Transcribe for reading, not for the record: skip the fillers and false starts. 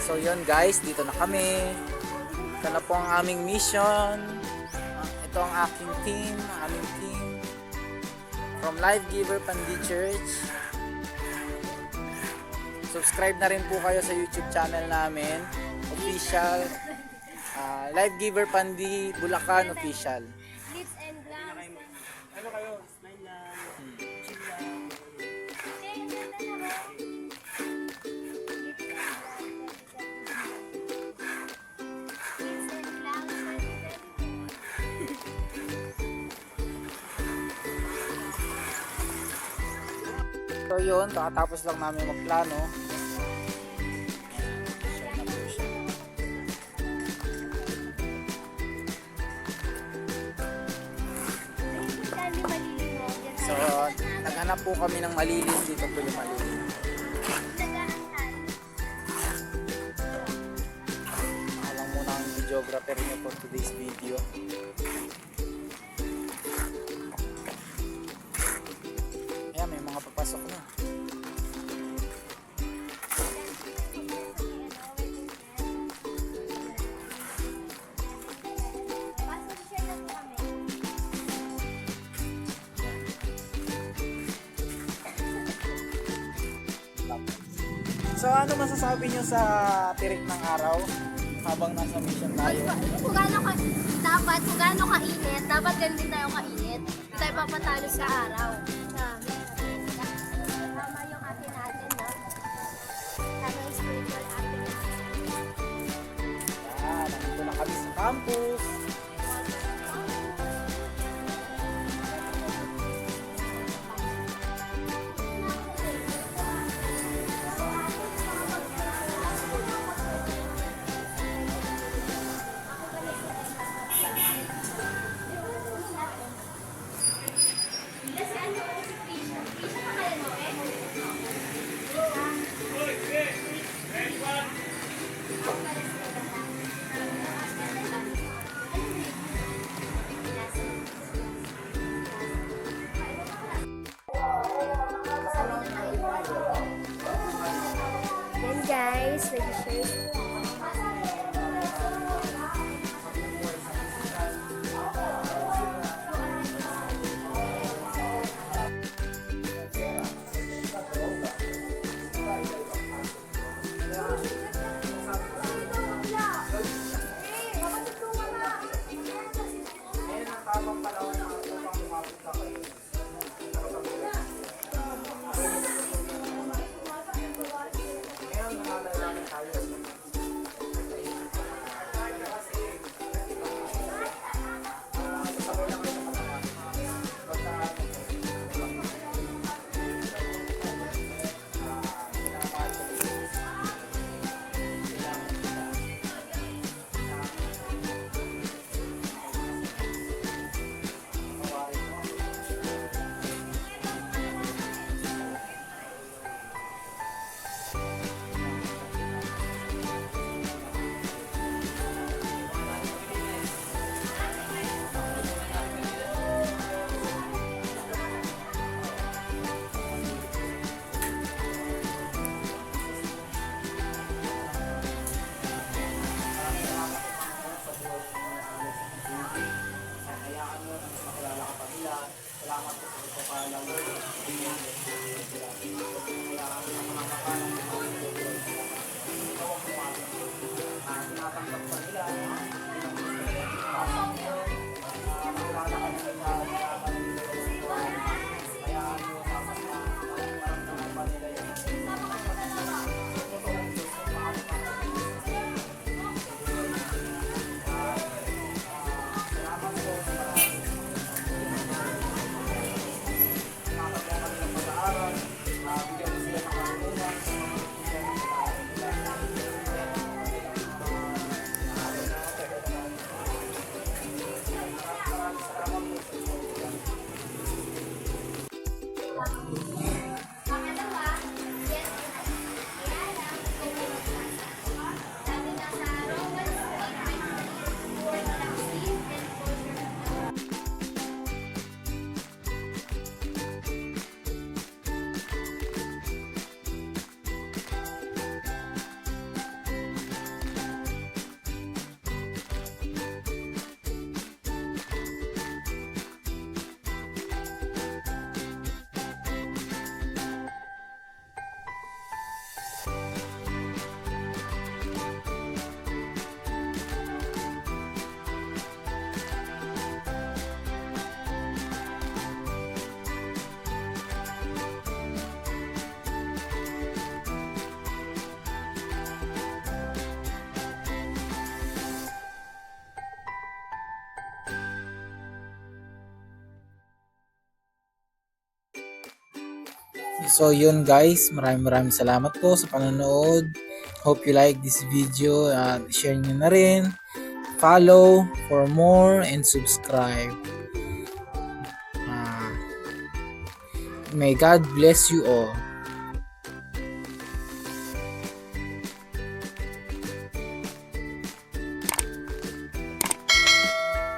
So yun guys, dito na kami. Ito na po ang aming mission. Ito ang aking team, aming team from Life Giver Pandi Church. Subscribe na rin po kayo sa YouTube channel namin, official, Life Giver Pandi Bulacan official. Glitz and glam. Ano kayo? Smile lang. Chill lang. Glitz and glam. So yun, kakatapos lang namin magplano. Dami malilimo. So, naghanap po kami ng malilim. Dito po yung malilim. Alam muna ang videographer niyo for today's video. Ayan, may mga papasok na. So, ano masasabi niyo sa tirik ng araw habang nasa mission tayo? Kung gaano kainit, dapat ganun din tayo kainit. Hindi tayo papatalo sa araw. Tama yung ate natin, no? Tama yung spiritual ate natin. Yan, nandito na kami sa campus. Then guys, nag-share So yun guys, maraming salamat po sa panonood. Hope you like this video at share nyo na rin. Follow for more and subscribe. May God bless you all.